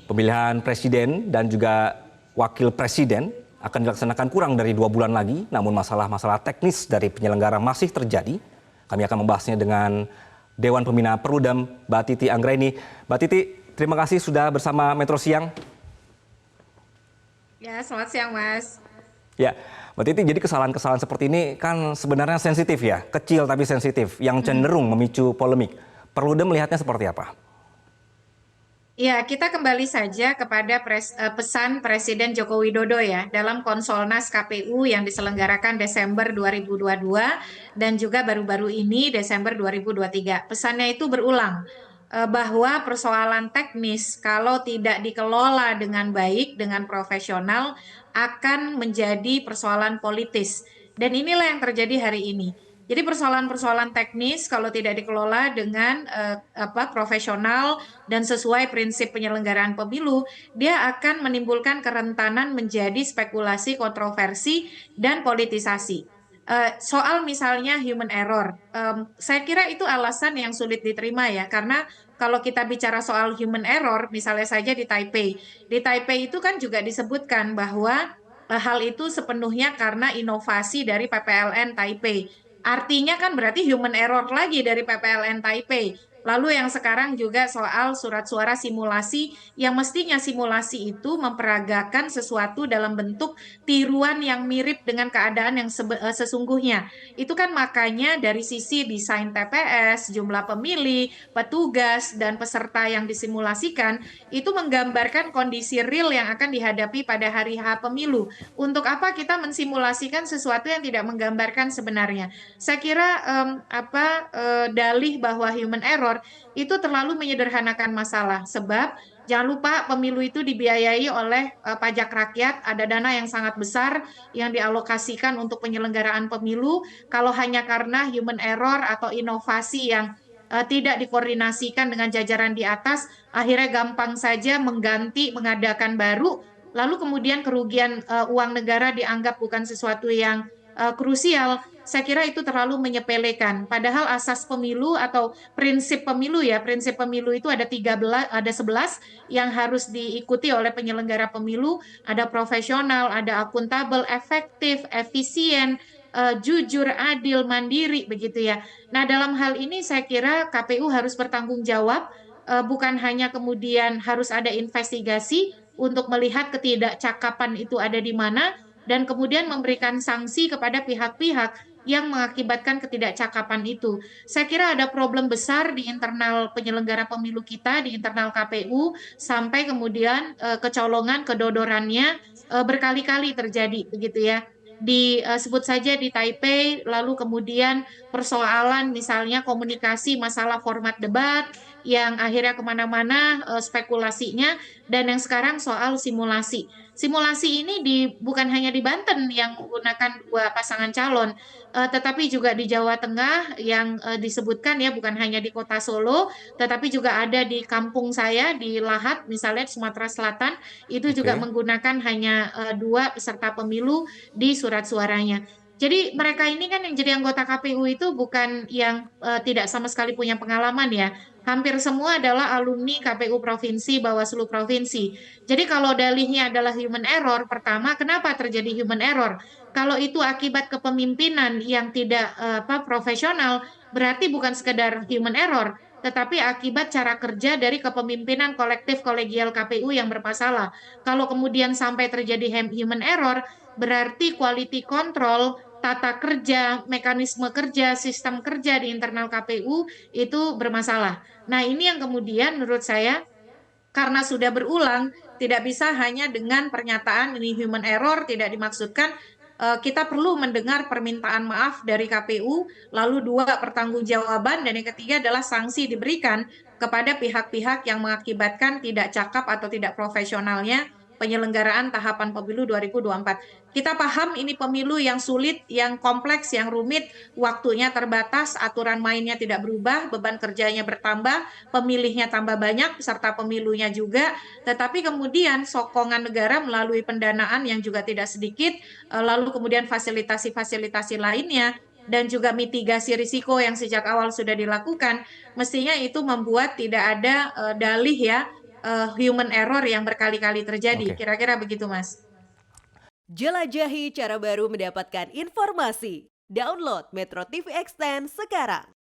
Pemilihan presiden dan juga wakil presiden akan dilaksanakan kurang dari 2 bulan lagi, namun masalah-masalah teknis dari penyelenggara masih terjadi. Kami akan membahasnya dengan Dewan Pembina Perludem, Mbak Titi Anggraini. Mbak Titi, terima kasih sudah bersama Metro Siang. Ya, selamat siang, Mas. Ya, Mbak Titi, jadi kesalahan-kesalahan seperti ini kan sebenarnya sensitif ya, kecil tapi sensitif, yang cenderung memicu polemik. Perludem melihatnya seperti apa? Ya, kita kembali saja kepada pesan Presiden Joko Widodo ya dalam Konsolnas KPU yang diselenggarakan Desember 2022 dan juga baru-baru ini Desember 2023. Pesannya itu berulang bahwa persoalan teknis kalau tidak dikelola dengan baik, dengan profesional akan menjadi persoalan politis. Dan inilah yang terjadi hari ini. Jadi persoalan-persoalan teknis kalau tidak dikelola dengan profesional dan sesuai prinsip penyelenggaraan pemilu, dia akan menimbulkan kerentanan menjadi spekulasi, kontroversi, dan politisasi. Soal misalnya human error, saya kira itu alasan yang sulit diterima ya, karena kalau kita bicara soal human error, misalnya saja di Taipei itu kan juga disebutkan bahwa hal itu sepenuhnya karena inovasi dari PPLN Taipei. Artinya kan berarti human error lagi dari PPLN Taipei. Lalu yang sekarang juga soal surat suara simulasi yang mestinya simulasi itu memperagakan sesuatu dalam bentuk tiruan yang mirip dengan keadaan yang sesungguhnya. Itu kan makanya dari sisi desain TPS, jumlah pemilih, petugas, dan peserta yang disimulasikan itu menggambarkan kondisi real yang akan dihadapi pada hari H pemilu. Untuk apa kita mensimulasikan sesuatu yang tidak menggambarkan sebenarnya? Saya kira dalih bahwa human error itu terlalu menyederhanakan masalah sebab jangan lupa pemilu itu dibiayai oleh pajak rakyat, ada dana yang sangat besar yang dialokasikan untuk penyelenggaraan pemilu. Kalau hanya karena human error atau inovasi yang tidak dikoordinasikan dengan jajaran di atas, akhirnya gampang saja mengganti, mengadakan baru, lalu kemudian kerugian uang negara dianggap bukan sesuatu yang krusial. Saya kira itu terlalu menyepelekan. Padahal asas pemilu atau prinsip pemilu ya, prinsip pemilu itu ada 13, ada 11 yang harus diikuti oleh penyelenggara pemilu, ada profesional, ada akuntabel, efektif, efisien, jujur, adil, mandiri begitu ya. Nah, dalam hal ini saya kira KPU harus bertanggung jawab, bukan hanya kemudian harus ada investigasi untuk melihat ketidakcakapan itu ada di mana dan kemudian memberikan sanksi kepada pihak-pihak yang mengakibatkan ketidakcakapan itu. Saya kira ada problem besar di internal penyelenggara pemilu kita, di internal KPU, sampai kemudian kecolongan, kedodorannya berkali-kali terjadi, begitu ya. Disebut saja di Taipei, lalu kemudian persoalan misalnya komunikasi masalah format debat, yang akhirnya kemana-mana spekulasinya, dan yang sekarang soal simulasi. Simulasi ini bukan hanya di Banten yang menggunakan 2 pasangan calon, tetapi juga di Jawa Tengah yang disebutkan ya bukan hanya di kota Solo, tetapi juga ada di kampung saya di Lahat, misalnya di Sumatera Selatan, itu juga Oke. menggunakan hanya 2 peserta pemilu di surat suaranya. Jadi mereka ini kan yang jadi anggota KPU itu bukan yang tidak sama sekali punya pengalaman ya. Hampir semua adalah alumni KPU provinsi, Bawaslu provinsi. Jadi kalau dalihnya adalah human error, pertama kenapa terjadi human error? Kalau itu akibat kepemimpinan yang tidak profesional, berarti bukan sekedar human error, tetapi akibat cara kerja dari kepemimpinan kolektif kolegial KPU yang bermasalah. Kalau kemudian sampai terjadi human error, berarti quality control, tata kerja, mekanisme kerja, sistem kerja di internal KPU itu bermasalah. Nah, ini yang kemudian menurut saya karena sudah berulang, tidak bisa hanya dengan pernyataan ini human error, tidak dimaksudkan, kita perlu mendengar permintaan maaf dari KPU, lalu 2 pertanggungjawaban, dan yang ketiga adalah sanksi diberikan kepada pihak-pihak yang mengakibatkan tidak cakap atau tidak profesionalnya penyelenggaraan tahapan pemilu 2024. Kita paham ini pemilu yang sulit, yang kompleks, yang rumit, waktunya terbatas, aturan mainnya tidak berubah, beban kerjanya bertambah, pemilihnya tambah banyak, peserta pemilunya juga, tetapi kemudian sokongan negara melalui pendanaan yang juga tidak sedikit, lalu kemudian fasilitasi-fasilitasi lainnya, dan juga mitigasi risiko yang sejak awal sudah dilakukan, mestinya itu membuat tidak ada dalih ya human error yang berkali-kali terjadi. Oke. Kira-kira begitu, Mas. Jelajahi cara baru mendapatkan informasi. Download Metro TV Extend sekarang.